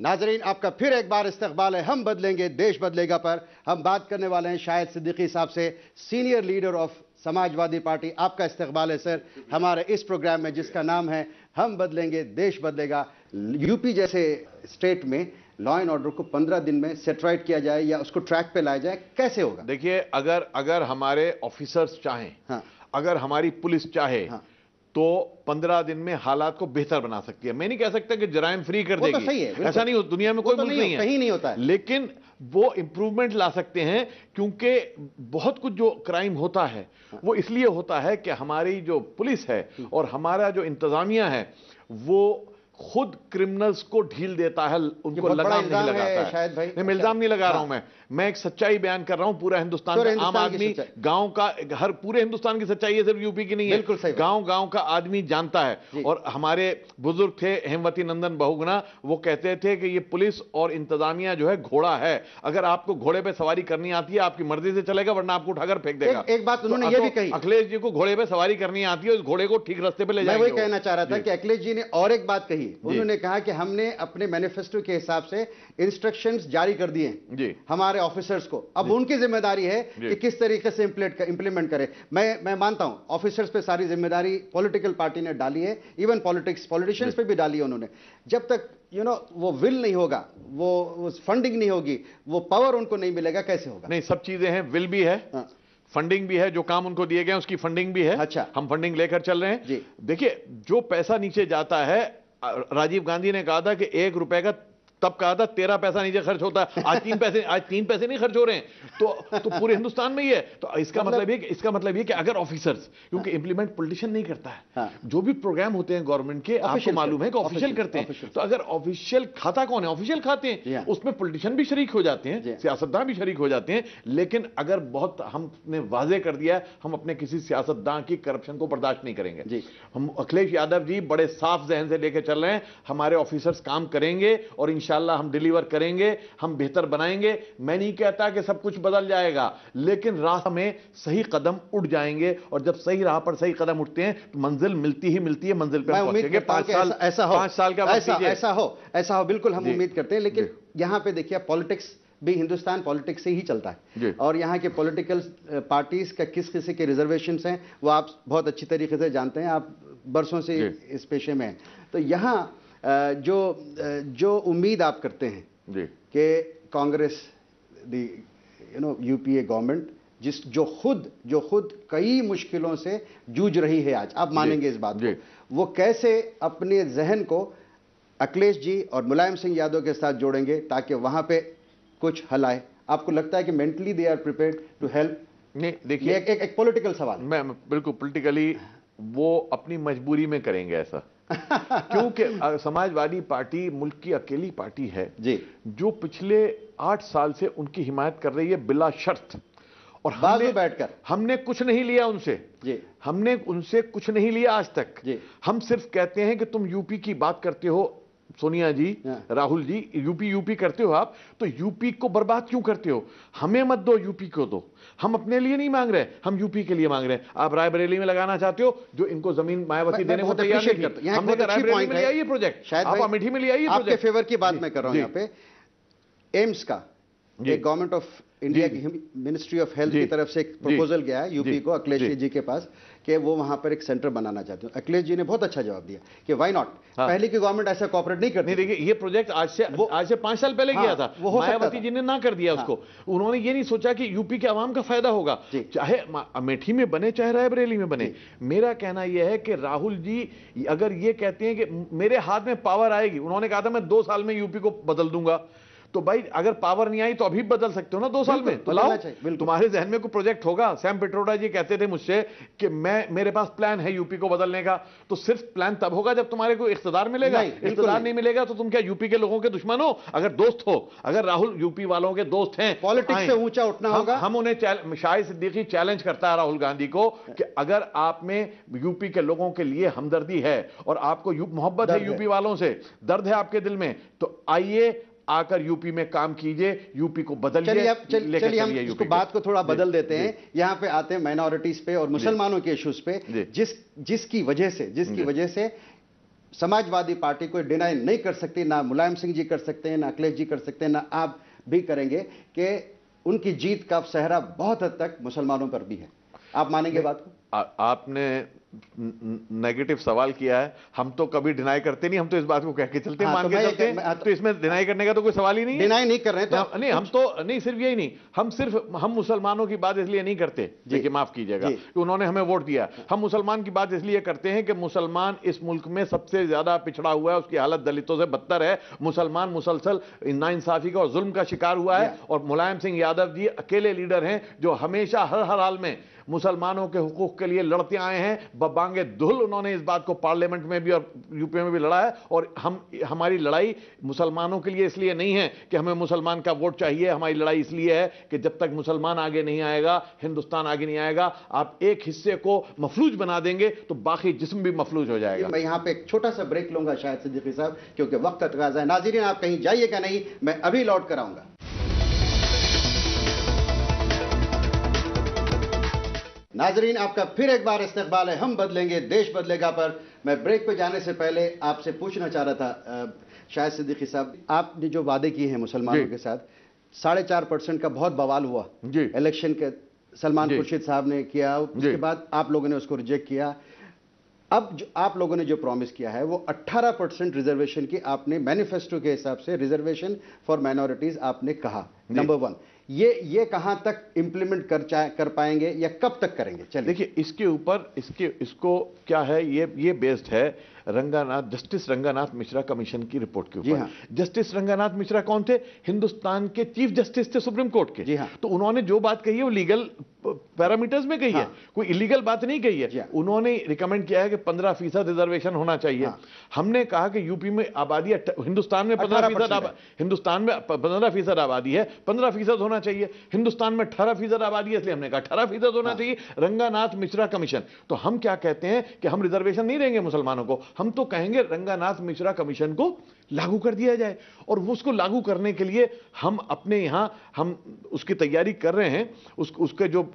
नाजरीन, आपका फिर एक बार इस्तकबाल है हम बदलेंगे देश बदलेगा पर। हम बात करने वाले हैं शाहिद सिद्दीकी साहब से, senior leader of Samajwadi party. आपका इस्तकबाल है सर हमारे इस प्रोग्राम में जिसका नाम है हम बदलेंगे देश बदलेगा। यूपी जैसे स्टेट में लॉ एंड ऑर्डर को 15 दिन में सेटराइट किया जाए या उसको ट्रैक पे लाया जाए, कैसे होगा? देखिए, अगर हमारे ऑफिसर्स चाहें, हाँ, अगर हमारी पुलिस चाहे, हाँ, तो 15 दिन में हालात को बेहतर बना सकती है। मैं नहीं कह सकता कि जराइम फ्री कर देगी, तो सही है, ऐसा नहीं हो, दुनिया में कोई मुल्क नहीं है, कहीं नहीं होता है, लेकिन वो इंप्रूवमेंट ला सकते हैं, क्योंकि बहुत कुछ जो क्राइम होता है वो इसलिए होता है कि हमारी जो पुलिस है और हमारा जो इंतजामिया है वो खुद क्रिमिनल्स को ढील देता है, उनको लगाम नहीं लगाता है। शायद भाई, मैं इल्जाम नहीं लगा रहा हूं, मैं एक सच्चाई बयान कर रहा हूं। पूरा हिंदुस्तान का आम आदमी, गांव का, हर पूरे हिंदुस्तान की सच्चाई है, सिर्फ यूपी की नहीं है, गांव का आदमी जानता है। और हमारे बुजुर्ग थे हेमवती नंदन बहुगुणा, वो कहते थे कि ये पुलिस और इंतजामिया जो है घोड़ा है, अगर आपको घोड़े पे सवारी करनी आती है आपकी मर्जी से चलेगा, वरना आपको उठाकर फेंक देगा। एक बात उन्होंने ये भी कही, अखिलेश जी को घोड़े पे सवारी करनी आती है, उस घोड़े को ठीक रास्ते पे ले जाएंगे। मैं वही कहना चाह रहा था कि अखिलेश जी ने और एक बात कही, उन्होंने कहा कि हमने अपने मैनिफेस्टो के हिसाब से इंस्ट्रक्शंस जारी कर दिए हमारे ऑफिसर्स को, अब उनकी जिम्मेदारी है कि किस तरीके से इंप्लीमेंट करें। मैं मानता हूं ऑफिसर्स पे सारी जिम्मेदारी पॉलिटिकल पार्टी ने डाली है, इवन पॉलिटिशियंस पे भी डाली है उन्होंने। जब तक वो विल नहीं होगा, वो फंडिंग नहीं होगी, वो पावर उनको नहीं मिलेगा, कैसे होगा? नहीं, सब चीजें हैं, विल भी है, फंडिंग भी है, जो काम उनको दिए गए उसकी फंडिंग भी है। अच्छा, हम फंडिंग लेकर चल रहे हैं। देखिए, जो पैसा नीचे जाता है, राजीव गांधी ने कहा था कि 1 रुपए का तब कहा था 13 पैसा नीचे खर्च होता है, आज 3 पैसे नहीं खर्च हो रहे हैं, तो पूरे हिंदुस्तान में ही है। तो इसका मतलब ये कि अगर ऑफिसर्स, क्योंकि इंप्लीमेंट पॉलिटिशियन नहीं करता है, जो भी प्रोग्राम होते हैं गवर्नमेंट के, आपको मालूम है कि ऑफिशियल करते हैं। तो अगर ऑफिशियल खाता कौन है? ऑफिशियल खाते हैं, उसमें पॉलिटिशियन भी शरीक हो जाते हैं, सियासतदान भी शरीक हो जाते हैं। लेकिन अगर बहुत हमने वाजे कर दिया है हम अपने किसी सियासतदान की करप्शन को बर्दाश्त नहीं करेंगे। हम अखिलेश यादव जी बड़े साफ जहन से लेकर चल रहे हैं, हमारे ऑफिसर्स काम करेंगे और इंशाल्लाह हम डिलीवर करेंगे, हम बेहतर बनाएंगे। मैं नहीं कहता कि सब कुछ बदल जाएगा, लेकिन राह में सही कदम उठ जाएंगे, और जब सही राह पर सही कदम उठते हैं तो मंजिल मिलती ही मिलती है, मंजिल पर पहुंचेंगे। 5 साल का ऐसा हो, बिल्कुल हम उम्मीद करते हैं। लेकिन यहां पे देखिए, पॉलिटिक्स भी हिंदुस्तान पॉलिटिक्स से ही चलता है, और यहाँ के पॉलिटिकल पार्टीज का किस किसी के रिजर्वेशंस हैं वो आप बहुत अच्छी तरीके से जानते हैं, आप बरसों से इस पेशे में हैं। तो यहाँ जो उम्मीद आप करते हैं कि कांग्रेस, यूपीए गवर्नमेंट जो खुद कई मुश्किलों से जूझ रही है आज, आप मानेंगे इस बात को, वो कैसे अपने जहन को अखिलेश जी और मुलायम सिंह यादव के साथ जोड़ेंगे ताकि वहां पे कुछ हल आए? आपको लगता है कि mentally they are prepared to help? नहीं, देखिए, एक पॉलिटिकल सवाल, मैं बिल्कुल पॉलिटिकली वो अपनी मजबूरी में करेंगे ऐसा क्योंकि समाजवादी पार्टी मुल्क की अकेली पार्टी है जो पिछले 8 साल से उनकी हिमायत कर रही है बिला शर्त, और हमने कुछ नहीं लिया उनसे, हमने उनसे कुछ नहीं लिया आज तक। हम सिर्फ कहते हैं कि तुम यूपी की बात करते हो सोनिया जी, राहुल जी, यूपी करते हो आप, तो यूपी को बर्बाद क्यों करते हो? हमें मत दो, यूपी को दो। हम अपने लिए नहीं मांग रहे, हम यूपी के लिए मांग रहे हैं। आप रायबरेली में लगाना चाहते हो, जो इनको जमीन मायावती देने को तैयार नहीं थी, हमने कहा रायबरेली में ले आइए प्रोजेक्ट, शायद आप अमेठी में ले आइए प्रोजेक्ट। आपके फेवर की बात मैं कर रहा हूं यहाँ पे, एम्स का गवर्नमेंट ऑफ इंडिया की मिनिस्ट्री ऑफ हेल्थ की तरफ से एक प्रपोजल गया है यूपी को, अखिलेश जी के पास, कि वो वहां पर एक सेंटर बनाना चाहते हैं। अखिलेश जी ने बहुत अच्छा जवाब दिया कि व्हाई नॉट, पहले की गवर्नमेंट ऐसा कोऑपरेट नहीं करती। देखिए, ये प्रोजेक्ट आज से 5 साल पहले किया था, मायावती जी ने ना कर दिया उसको। उन्होंने ये नहीं सोचा कि यूपी के आवाम का फायदा होगा, चाहे अमेठी में बने चाहे रायबरेली में बने। मेरा कहना यह है कि राहुल जी अगर ये कहते हैं कि मेरे हाथ में पावर आएगी, उन्होंने कहा था मैं 2 साल में यूपी को बदल दूंगा, तो भाई अगर पावर नहीं आई तो अभी बदल सकते हो ना 2 साल में, तो लाओ, तुम्हारे जहन में कोई प्रोजेक्ट होगा। सैम पिट्रोडा जी कहते थे मुझसे कि मेरे पास प्लान है यूपी को बदलने का, तो सिर्फ प्लान तब होगा जब तुम्हारे को इख्तिदार मिलेगा। इख्तिदार नहीं मिलेगा तो तुम क्या यूपी के लोगों के दुश्मन हो? अगर दोस्त हो, अगर राहुल यूपी वालों के दोस्त हैं, पॉलिटिक्स से ऊंचा उठना होगा। हम उन्हें, शाहिद सिद्दीकी चैलेंज करता है राहुल गांधी को कि अगर आप में यूपी के लोगों के लिए हमदर्दी है और आपको मोहब्बत है यूपी वालों से, दर्द है आपके दिल में, तो आइए आकर यूपी में काम कीजिए, यूपी को बदलिए। चलिए हम इसको बात को थोड़ा बदल देते हैं, यहां पे आते हैं माइनॉरिटीज पे और मुसलमानों के इश्यूज पे, जिसकी वजह से समाजवादी पार्टी कोई डिनाई नहीं कर सकती, ना मुलायम सिंह जी कर सकते हैं, ना अखिलेश जी कर सकते हैं, ना आप भी करेंगे कि उनकी जीत का सेहरा बहुत हद तक मुसलमानों पर भी है। आप मानेंगे बात को? आपने नेगेटिव सवाल किया है, हम तो कभी डिनाई करते नहीं, हम तो इस बात को कह के चलते हैं, मान के चलते हैं, तो इसमें डिनाई करने का तो कोई सवाल ही नहीं है। डिनाई नहीं कर रहे तो नहीं, हम तो नहीं, सिर्फ यही नहीं, हम मुसलमानों की बात इसलिए नहीं करते, देखिए माफ कीजिएगा कि उन्होंने हमें वोट दिया, हम मुसलमान की बात इसलिए करते हैं कि मुसलमान इस मुल्क में सबसे ज्यादा पिछड़ा हुआ है, उसकी हालत दलितों से बदतर है, मुसलमान मुसलसल नाइंसाफी का और जुल्म का शिकार हुआ है, और मुलायम सिंह यादव जी अकेले लीडर हैं जो हमेशा हर हाल में मुसलमानों के हुकूक के लिए लड़ते आए हैं। बबांगे दुल उन्होंने इस बात को पार्लियामेंट में भी और यूपी में भी लड़ा है, और हमारी लड़ाई मुसलमानों के लिए इसलिए नहीं है कि हमें मुसलमान का वोट चाहिए, हमारी लड़ाई इसलिए है कि जब तक मुसलमान आगे नहीं आएगा, हिंदुस्तान आगे नहीं आएगा। आप एक हिस्से को मफलूज बना देंगे तो बाकी जिस्म भी मफलूज हो जाएगा। मैं यहां पे एक छोटा सा ब्रेक लूंगा शायद सिद्दीकी साहब, क्योंकि वक्त का तकाजा है। नाज़रीन, आप कहीं जाइएगा नहीं, मैं अभी लौट कर आऊंगा। नाजरीन, आपका फिर एक बार इस्तकबाल है हम बदलेंगे देश बदलेगा पर। मैं ब्रेक पे जाने से पहले आपसे पूछना चाह रहा था शायद सिद्दीकी साहब, आपने जो वादे किए हैं मुसलमानों के साथ, 4.5% का बहुत बवाल हुआ इलेक्शन के, सलमान खुर्शीद साहब ने किया, उसके बाद आप लोगों ने उसको रिजेक्ट किया। अब जो आप लोगों ने जो प्रॉमिस किया है वो 18% रिजर्वेशन की आपने मैनिफेस्टो के हिसाब से रिजर्वेशन फॉर माइनॉरिटीज आपने कहा। नंबर 1, ये कहां तक इंप्लीमेंट कर पाएंगे या कब तक करेंगे? चलिए देखिए, इसके ऊपर इसको क्या है, ये बेस्ड है जस्टिस रंगानाथ मिश्रा कमीशन की रिपोर्ट के ऊपर। जस्टिस रंगानाथ मिश्रा कौन थे? हिंदुस्तान के चीफ जस्टिस थे सुप्रीम कोर्ट के। तो उन्होंने जो बात कही है वो लीगल पैरामीटर्स में कही है, कोई इलीगल बात नहीं कही है। उन्होंने रिकमेंड किया है कि 15% रिजर्वेशन होना चाहिए। हमने कहा कि यूपी में आबादी, हिंदुस्तान में 15% आबादी है, 15% होना चाहिए। हिंदुस्तान में 18% आबादी है, इसलिए हमने कहा 18% होना चाहिए। रंगानाथ मिश्रा कमीशन, तो हम क्या कहते हैं कि हम रिजर्वेशन नहीं देंगे मुसलमानों को, हम तो कहेंगे रंगानाथ मिश्रा कमीशन को लागू कर दिया जाए। और उसको लागू करने के लिए हम अपने यहां हम उसकी तैयारी कर रहे हैं। उसके जो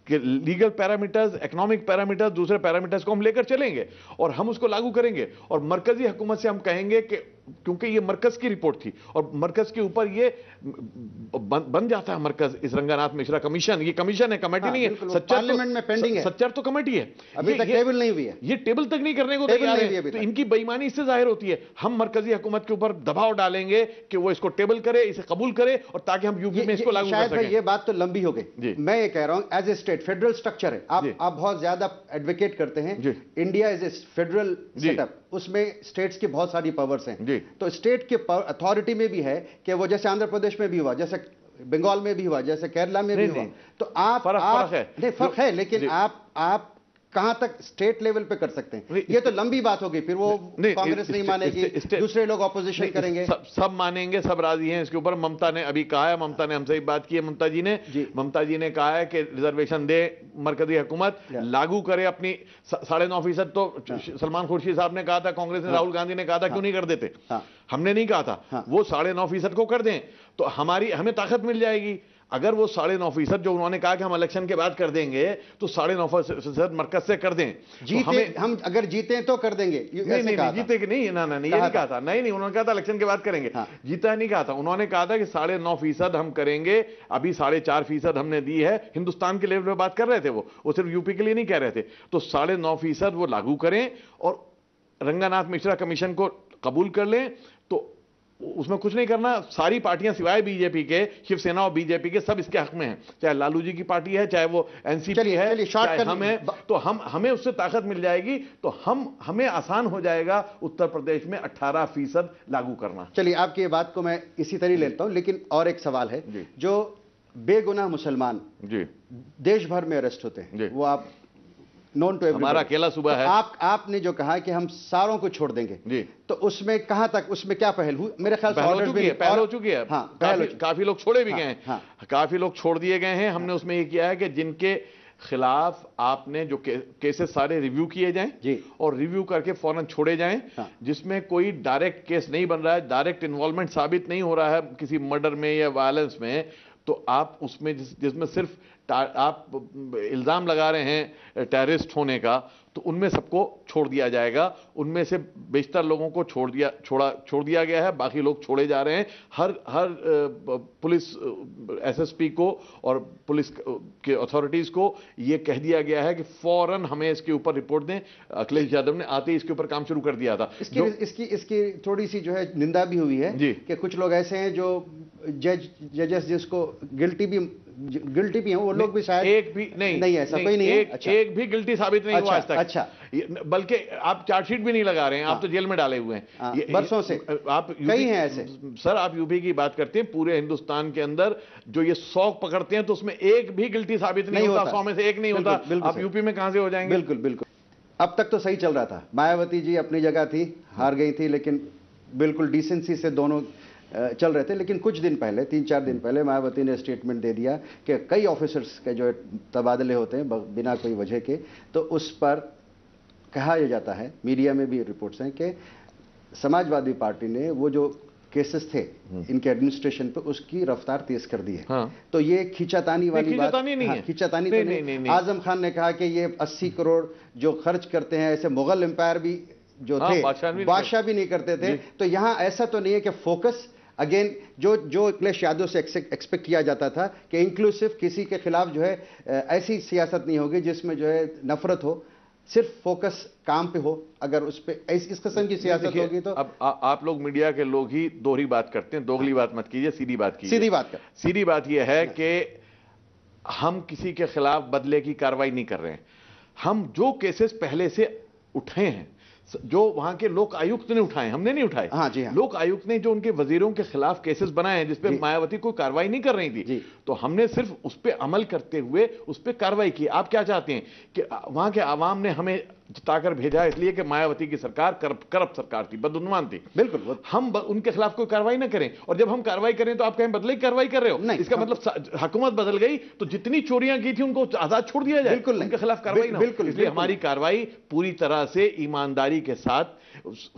लीगल पैरामीटर्स, इकोनॉमिक पैरामीटर्स, दूसरे पैरामीटर्स को हम लेकर चलेंगे और हम उसको लागू करेंगे। और मरकजी हुकूमत से हम कहेंगे कि क्योंकि ये मरकज की रिपोर्ट थी और मरकज के ऊपर ये बन जाता है मरकज, इस रंगानाथ मिश्रा कमीशन, ये कमीशन है, कमेटी नहीं है। पार्लियामेंट में पेंडिंग है, सच्चर तो कमेटी है, अभी तक टेबल नहीं हुई है, ये टेबल तक नहीं करने को तैयार है। तो इनकी बेईमानी इससे जाहिर होती है। हम मरकजी हुकूमत के ऊपर दबाव डालेंगे कि वो इसको टेबल करे, इसे कबूल करे, और ताकि हम यूपी में इसको लागू कर सकें। ये बात तो लंबी हो गई। मैं ये कह रहा हूं as a state federal structure है, आप बहुत ज्यादा एडवोकेट करते हैं। India is a federal setup, उसमें स्टेट्स की बहुत सारी पावर्स हैं। तो स्टेट के अथॉरिटी में भी है कि वो जैसे आंध्र प्रदेश में भी हुआ, जैसे बंगाल में भी हुआ, जैसे केरला में भी हुआ। तो आप फर्क है, लेकिन आप कहां तक स्टेट लेवल पे कर सकते हैं? ये तो लंबी बात होगी, फिर वो कांग्रेस नहीं मानेगी, दूसरे लोग ऑपोजिशन करेंगे। सब मानेंगे, सब राजी हैं इसके ऊपर। ममता ने अभी कहा है, ममता ने हमसे बात की है, ममता जी ने कहा है कि रिजर्वेशन दे मरकजी हुकूमत, लागू करे अपनी 9.5%। तो सलमान खुर्शीद साहब ने कहा था, कांग्रेस ने, राहुल गांधी ने कहा था क्यों नहीं कर देते, हमने नहीं कहा था। वो 9.5% को कर दें तो हमें ताकत मिल जाएगी। अगर वो 9.5% जो उन्होंने कहा कि हम इलेक्शन के बाद कर देंगे, तो 9.5% मरकज से कर दें। हम अगर जीते तो कर देंगे। नहीं जीते कि नहीं, ना ये नहीं कहा था। नहीं, उन्होंने कहा था इलेक्शन के बाद करेंगे। जीता नहीं कहा था, उन्होंने कहा था कि 9.5% हम करेंगे। अभी 4.5% हमने दी है। हिंदुस्तान के लेवल पे बात कर रहे थे, वो सिर्फ यूपी के लिए नहीं कह रहे थे। तो 9.5% वो लागू करें और रंगानाथ मिश्रा कमीशन को कबूल कर लें। तो उसमें कुछ नहीं करना, सारी पार्टियां सिवाय बीजेपी के, शिवसेना और बीजेपी के, सब इसके हक में हैं। चाहे लालू जी की पार्टी है, चाहे वो एनसीपी है, चाहे हम है, तो हमें उससे ताकत मिल जाएगी। तो हमें आसान हो जाएगा उत्तर प्रदेश में 18% लागू करना। चलिए, आपकी ये बात को मैं इसी तरह लेता हूं, लेकिन और एक सवाल है। जो बेगुनाह मुसलमान देश भर में अरेस्ट होते हैं, वो आप नोन टू हमारा अकेला सूबा है। आपने जो कहा कि हम सारों को छोड़ देंगे, तो उसमें कहां तक, उसमें क्या पहल हुई? मेरे ख्याल से पहल हो चुकी है। काफी लोग छोड़े भी गए हैं, काफी लोग छोड़ दिए गए हैं। हमने उसमें ये किया है कि जिनके खिलाफ आपने जो केसेस सारे रिव्यू किए जाएं और रिव्यू करके फौरन छोड़े जाएं, जिसमें कोई डायरेक्ट केस नहीं बन रहा है, डायरेक्ट इन्वॉल्वमेंट साबित नहीं हो रहा है किसी मर्डर में या वायलेंस में, तो आप उसमें जिसमें सिर्फ आप इल्जाम लगा रहे हैं टेररिस्ट होने का, तो उनमें सबको छोड़ दिया जाएगा। उनमें से बेशतर लोगों को छोड़ दिया गया है, बाकी लोग छोड़े जा रहे हैं। हर पुलिस एसएसपी को और पुलिस के अथॉरिटीज को यह कह दिया गया है कि फौरन हमें इसके ऊपर रिपोर्ट दें। अखिलेश यादव ने आते ही इसके ऊपर काम शुरू कर दिया था। इसकी थोड़ी सी जो है निंदा भी हुई है कि कुछ लोग ऐसे हैं जो जजेस जिसको गिल्टी भी हैं, वो लोग भी शायद एक भी नहीं ऐसा कोई नहीं है। अच्छा, एक भी गिल्टी साबित नहीं हुआ आज तक। अच्छा, बल्कि आप चार्जशीट भी नहीं लगा रहे हैं, आप तो जेल में डाले हुए हैं बरसों से। आप कई हैं ऐसे। सर, आप यूपी की बात करते हैं, पूरे हिंदुस्तान के अंदर जो ये 100 पकड़ते हैं तो उसमें एक भी गिल्टी साबित नहीं होता। 100 में से एक नहीं होता। आप यूपी में कहां से हो जाएंगे? बिल्कुल बिल्कुल। अब तक तो सही चल रहा था। मायावती जी अपनी जगह थी, हार गई थी, लेकिन बिल्कुल डिसेंसी से दोनों चल रहे थे। लेकिन कुछ दिन पहले, 3-4 दिन पहले, मायावती ने स्टेटमेंट दे दिया कि कई ऑफिसर्स के जो तबादले होते हैं बिना कोई वजह के, तो उस पर कहा यह जाता है, मीडिया में भी रिपोर्ट्स हैं कि समाजवादी पार्टी ने वो जो केसेस थे इनके एडमिनिस्ट्रेशन पे, उसकी रफ्तार तेज कर दी है। हाँ। तो ये खींचातानी वाली बात नहीं है। खींचातानी तो नहीं। आजम खान ने कहा कि ये 80 करोड़ जो खर्च करते हैं, ऐसे मुगल एम्पायर भी जो थे, बादशाह भी नहीं करते थे। तो यहां ऐसा तो नहीं है कि फोकस अगेन जो अखिलेश यादव से एक्सपेक्ट किया जाता था कि इंक्लूसिव, किसी के खिलाफ जो है ऐसी सियासत नहीं होगी जिसमें जो है नफरत हो, सिर्फ फोकस काम पे हो। अगर उस पे इस किस्म की सियासत होगी तो अब आप लोग मीडिया के लोग ही दोहरी बात करते हैं। दोगली बात मत कीजिए, सीधी बात कीजिए। सीधी बात यह है कि हम किसी के खिलाफ बदले की कार्रवाई नहीं कर रहे हैं। हम जो केसेस पहले से उठे हैं, जो वहां के लोक आयुक्त ने उठाए, हमने नहीं उठाए। हाँ जी, हाँ। लोक आयुक्त ने जो उनके वजीरों के खिलाफ केसेस बनाए हैं जिसपे मायावती कोई कार्रवाई नहीं कर रही थी, तो हमने सिर्फ उस पर अमल करते हुए उस पर कार्रवाई की। आप क्या चाहते हैं कि वहां के आवाम ने हमें जिताकर भेजा इसलिए कि मायावती की सरकार करप्ट सरकार थी, बदउन्वान थी? बिल्कुल। हम उनके खिलाफ कोई कार्रवाई ना करें, और जब हम कार्रवाई करें तो आप कहें बदले की कार्रवाई कर रहे हो। इसका मतलब हुकूमत बदल गई तो जितनी चोरियां की थी उनको आजाद छोड़ दिया जाए, बिल्कुल उनके खिलाफ कार्रवाई ना हो। इसलिए हमारी कार्रवाई पूरी तरह से ईमानदारी के साथ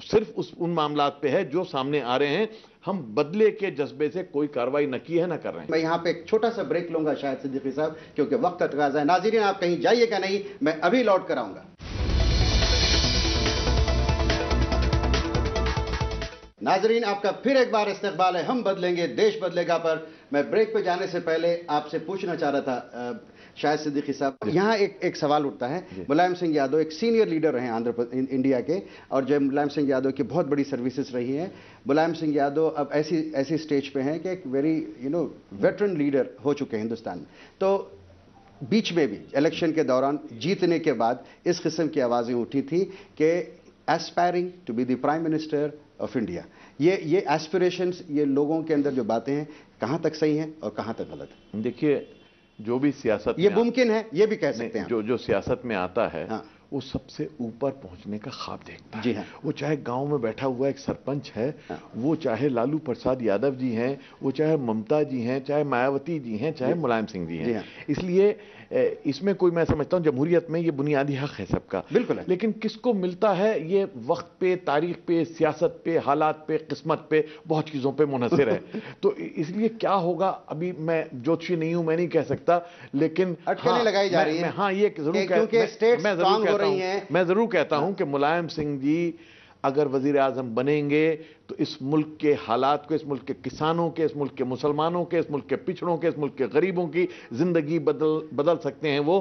सिर्फ उन मामलात पे है जो सामने आ रहे हैं। हम बदले के जज्बे से कोई कार्रवाई न की है, न कर रहे हैं। मैं यहां पे एक छोटा सा ब्रेक लूंगा शायद सिद्दीकी साहब, क्योंकि वक्त का तकाजा है। नाज़रीन, आप कहीं जाइएगा नहीं, मैं अभी लौट कर आऊंगा। नाज़रीन, आपका फिर एक बार इस्तकबाल है हम बदलेंगे देश बदलेगा पर। मैं ब्रेक पे जाने से पहले आपसे पूछना चाह रहा था शायद सिद्दीकी साहब, यहाँ एक सवाल उठता है। मुलायम सिंह यादव एक सीनियर लीडर रहे इंडिया के, और जो मुलायम सिंह यादव की बहुत बड़ी सर्विसेज रही हैं। मुलायम सिंह यादव अब ऐसी स्टेज पे हैं कि एक वेरी वेटरन लीडर हो चुके हैं हिंदुस्तान में। तो बीच में भी इलेक्शन के दौरान जीतने के बाद इस किस्म की आवाज़ें उठी थी कि aspiring to be the prime minister of India. ये एस्पिरेशंस, ये लोगों के अंदर जो बातें हैं, कहाँ तक सही हैं और कहाँ तक गलत है? देखिए, जो भी सियासत ये मुमकिन है, ये भी कह सकते हैं। जो सियासत में आता है, हाँ। वो सबसे ऊपर पहुंचने का ख्वाब देखता है। जी हाँ। वो चाहे गांव में बैठा हुआ एक सरपंच है, हाँ। वो चाहे लालू प्रसाद यादव जी हैं, वो चाहे ममता जी हैं, चाहे मायावती जी हैं, चाहे मुलायम सिंह जी हैं। हाँ। इसलिए इसमें कोई, मैं समझता हूं जमहूरियत में ये बुनियादी हक है सबका, बिल्कुल है। लेकिन किसको मिलता है ये वक्त पे, तारीख पे, सियासत पे, हालात पे, किस्मत पे, बहुत चीजों पे मुनहसिर है। तो इसलिए क्या होगा, अभी मैं ज्योतिषी नहीं हूं, मैं नहीं कह सकता, लेकिन अटकलें लगाई जा रही हैं। हाँ, ये जरूर मैं जरूर कहता हूं कि मुलायम सिंह जी अगर वजीर आजम बनेंगे तो इस मुल्क के हालात को, इस मुल्क के किसानों के, इस मुल्क के मुसलमानों के, इस मुल्क के पिछड़ों के, इस मुल्क के गरीबों की जिंदगी बदल सकते हैं। वो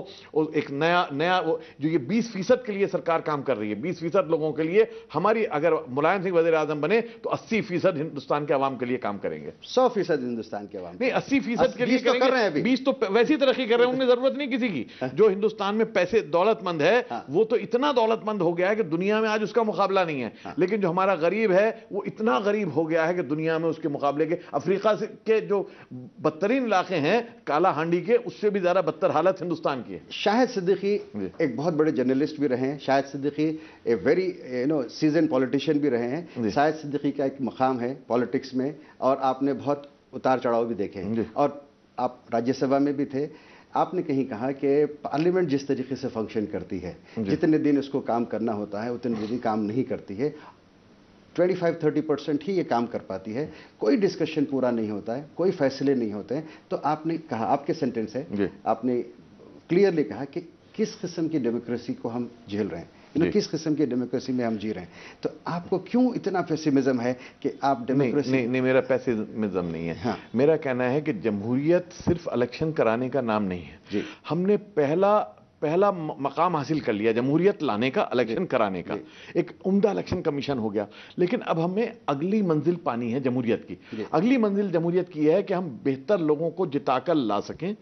एक नया वो जो ये 20% के लिए सरकार काम कर रही है, 20% लोगों के लिए। हमारी अगर मुलायम सिंह वजीर आजम बने तो 80% हिंदुस्तान के आवाम के लिए काम करेंगे। 100% हिंदुस्तान के आवाम नहीं, 80% के लिए कर रहे हैं। 20 तो वैसी तरक्की कर रहे हैं, उन्हें जरूरत नहीं किसी की। जो हिंदुस्तान में पैसे दौलतमंद है, वो तो इतना दौलतमंद हो गया है कि दुनिया में आज उसका मुकाबला नहीं है। लेकिन जो हमारा गरीब है वो इतना गरीब हो गया है कि दुनिया में उसके मुकाबले के अफ्रीका के जो बदतरीन इलाके हैं काला हांडी के, उससे भी ज्यादा बदतर हालत हिंदुस्तान की है। शाहिद सिद्दीकी एक बहुत बड़े जर्नलिस्ट भी रहे हैं। Shahid Siddiqui a very season politician भी रहे हैं। शाहिद सिद्दीकी का एक मकाम है पॉलिटिक्स में, और आपने बहुत उतार चढ़ाव भी देखे हैं, और आप राज्यसभा में भी थे। आपने कहीं कहा कि पार्लियामेंट जिस तरीके से फंक्शन करती है, जितने दिन उसको काम करना होता है उतने दिन काम नहीं करती है। 25-30% ही ये काम कर पाती है। कोई डिस्कशन पूरा नहीं होता है, कोई फैसले नहीं होते हैं। तो आपने कहा, आपके सेंटेंस है, आपने क्लियरली कहा कि किस किस्म की डेमोक्रेसी को हम झेल रहे हैं, किस किस्म की डेमोक्रेसी में हम जी रहे हैं। तो आपको क्यों इतना पेसिमिज्म है कि आप डेमोक्रेसी? नहीं, मेरा पेसिमिज्म नहीं है। हाँ। मेरा कहना है कि जमहूरियत सिर्फ इलेक्शन कराने का नाम नहीं है। हमने पहला मकाम हासिल कर लिया जमहूरियत लाने का, इलेक्शन कराने का। एक उम्दा इलेक्शन कमीशन हो गया, लेकिन अब हमें अगली मंजिल पानी है जमहूरियत की। अगली मंजिल जमहूरियत की है कि हम बेहतर लोगों को जिताकर ला सकें,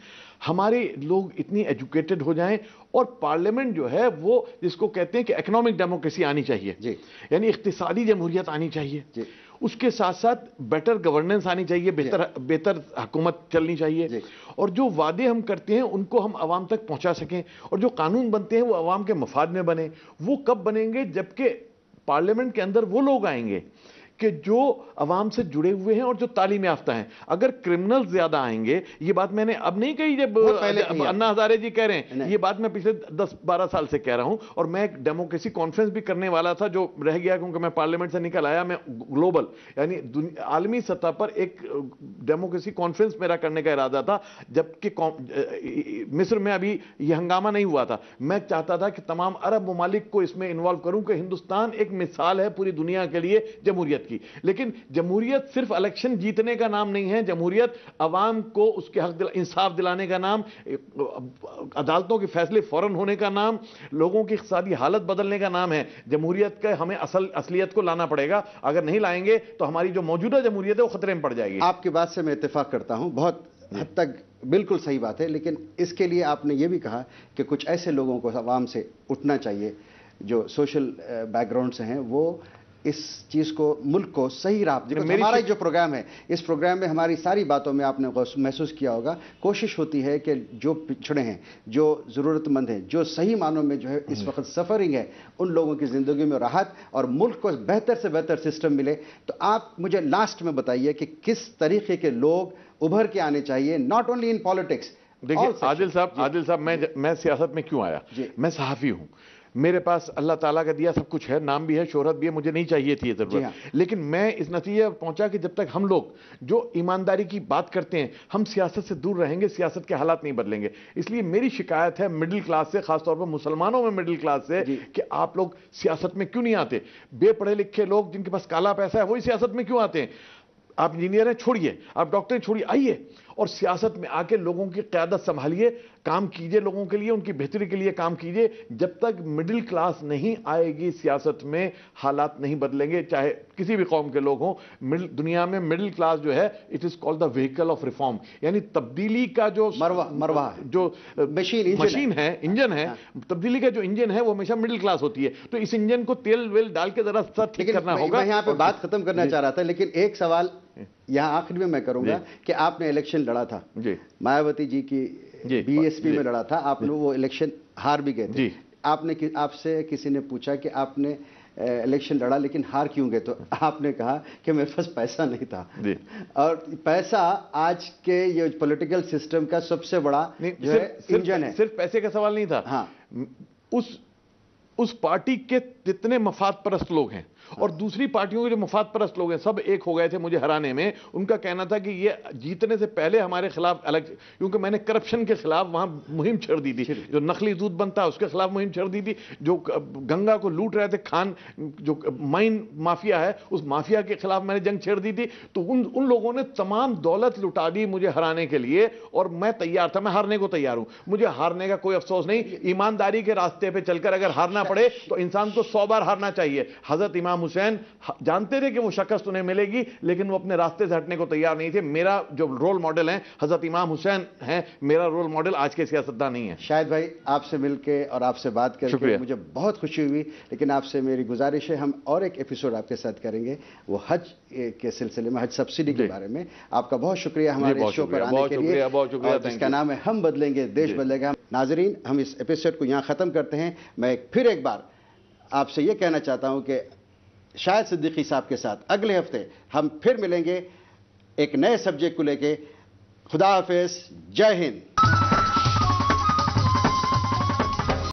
हमारे लोग इतनी एजुकेटेड हो जाएं, और पार्लियामेंट जो है वो जिसको कहते हैं कि इकोनॉमिक डेमोक्रेसी आनी चाहिए, यानी इख्तिसादी जमहूरियत आनी चाहिए। उसके साथ साथ बेटर गवर्नेंस आनी चाहिए, बेहतर हुकूमत चलनी चाहिए, और जो वादे हम करते हैं उनको हम आवाम तक पहुंचा सकें, और जो कानून बनते हैं वो आवाम के मफाद में बने। वो कब बनेंगे? जबकि पार्लियामेंट के अंदर वो लोग आएंगे कि जो अवाम से जुड़े हुए हैं और जो तालीम याफ्ता हैं। अगर क्रिमिनल ज्यादा आएंगे, ये बात मैंने अब नहीं कही जब अन्ना हजारे जी कह रहे हैं, ये बात मैं पिछले 10-12 साल से कह रहा हूं, और मैं एक डेमोक्रेसी कॉन्फ्रेंस भी करने वाला था जो रह गया क्योंकि मैं पार्लियामेंट से निकल आया। मैं ग्लोबल यानी आलमी सतह पर एक डेमोक्रेसी कॉन्फ्रेंस मेरा करने का इरादा था, जबकि मिस्र में अभी यह हंगामा नहीं हुआ था। मैं चाहता था कि तमाम अरब ममालिक को इसमें इन्वॉल्व करूं कि हिंदुस्तान एक मिसाल है पूरी दुनिया के लिए जमहूरियत। लेकिन जमहूरियत सिर्फ इलेक्शन जीतने का नाम नहीं है। जमहूरियत अवाम को उसके हक इंसाफ दिलाने का नाम, अदालतों के फैसले फौरन होने का नाम, लोगों की इक़्तिसादी हालत बदलने का नाम है। जमहूरियत का हमें असलियत को लाना पड़ेगा। अगर नहीं लाएंगे तो हमारी जो मौजूदा जमहूरियत है वो खतरे में पड़ जाएगी। आपकी बात से मैं इत्तेफाक करता हूं, बहुत हद तक बिल्कुल सही बात है, लेकिन इसके लिए आपने ये भी कहा कि कुछ ऐसे लोगों को अवाम से उठना चाहिए जो सोशल बैकग्राउंड से हैं, वो इस चीज को, मुल्क को सही राह। हमारा जो प्रोग्राम है, इस प्रोग्राम में हमारी सारी बातों में आपने महसूस किया होगा, कोशिश होती है कि जो पिछड़े हैं, जो जरूरतमंद हैं, जो सही मानों में जो है इस वक्त सफरिंग है, उन लोगों की जिंदगी में राहत और मुल्क को बेहतर से बेहतर सिस्टम मिले। तो आप मुझे लास्ट में बताइए कि किस तरीके के लोग उभर के आने चाहिए, नॉट ओनली इन पॉलिटिक्स। देखिए आदिल साहब, मैं सियासत में क्यों आया? मैं सहाफी हूं, मेरे पास अल्लाह ताला का दिया सब कुछ है, नाम भी है, शोहरत भी है, मुझे नहीं चाहिए थी ये जरूरत। लेकिन मैं इस नतीजे पर पहुंचा कि जब तक हम लोग जो ईमानदारी की बात करते हैं, हम सियासत से दूर रहेंगे, सियासत के हालात नहीं बदलेंगे। इसलिए मेरी शिकायत है मिडिल क्लास से, खासतौर पर मुसलमानों में मिडिल क्लास से, कि आप लोग सियासत में क्यों नहीं आते? बेपढ़े लिखे लोग जिनके पास काला पैसा है वही सियासत में क्यों आते हैं? आप इंजीनियर हैं, छोड़िए, आप डॉक्टर छोड़िए, आइए और सियासत में आके लोगों की क़यादत संभालिए, काम कीजिए, लोगों के लिए, उनकी बेहतरी के लिए काम कीजिए। जब तक मिडिल क्लास नहीं आएगी सियासत में, हालात नहीं बदलेंगे, चाहे किसी भी कौम के लोग हों। दुनिया में मिडिल क्लास जो है, it is called the vehicle of reform, यानी तब्दीली का जो मरवा जो मशीन है, इंजन है, तब्दीली का जो इंजन है वो हमेशा मिडिल क्लास होती है। तो इस इंजन को तेल वेल डाल के जरा सा ठीक करना होगा। मैं यहाँ पे बात खत्म करना चाह रहा था, लेकिन एक सवाल यहाँ आखिर में मैं करूंगा कि आपने इलेक्शन लड़ा था, मायावती जी की बीएसपी में लड़ा था, आपने वो इलेक्शन हार भी गए थे। आपसे किसी ने पूछा कि आपने इलेक्शन लड़ा लेकिन हार क्यों गए, तो आपने कहा कि मेरे पास पैसा नहीं था। और पैसा आज के ये पॉलिटिकल सिस्टम का सबसे बड़ा जो है इंजन है। सिर्फ पैसे का सवाल नहीं था। हाँ, उस पार्टी के जितने मफाद परस्त लोग हैं और दूसरी पार्टियों के जो मफाद परस्त लोग हैं, सब एक हो गए थे मुझे हराने में। उनका कहना था कि ये जीतने से पहले हमारे खिलाफ अलग, क्योंकि मैंने करप्शन के खिलाफ वहां मुहिम छेड़ दी थी, जो नकली दूध बनता है उसके खिलाफ मुहिम छेड़ दी थी, जो गंगा को लूट रहे थे खान, जो माइन माफिया है, उस माफिया के खिलाफ मैंने जंग छेड़ दी थी। तो उन लोगों ने तमाम दौलत लुटा दी मुझे हराने के लिए, और मैं तैयार था, मैं हारने को तैयार हूं, मुझे हारने का कोई अफसोस नहीं। ईमानदारी के रास्ते पर चलकर अगर हारना पड़े तो इंसान को 100 बार हारना चाहिए। हजरत इमाम हुसैन जानते थे कि वो शिकस्त उन्हें मिलेगी, लेकिन वो अपने रास्ते से हटने को तैयार नहीं थे। मेरा जो रोल मॉडल है हजरत इमाम हुसैन है, मेरा रोल मॉडल आज के सियासतदान नहीं है। शायद भाई, आपसे मिलके और आपसे बात करके मुझे बहुत खुशी हुई, लेकिन आपसे मेरी गुजारिश है हम और एक एपिसोड आपके साथ करेंगे, वो हज के सिलसिले में, हज सब्सिडी के बारे में। आपका बहुत शुक्रिया हमारे शो पर आने के लिए, जिसका नाम है हम बदलेंगे देश बदलेगा। नाजरीन, हम इस एपिसोड को यहाँ खत्म करते हैं। मैं फिर एक बार आपसे ये कहना चाहता हूं कि शाहिद सिद्दीकी साहब के साथ अगले हफ्ते हम फिर मिलेंगे एक नए सब्जेक्ट को लेके। खुदा हाफिज, जय हिंद।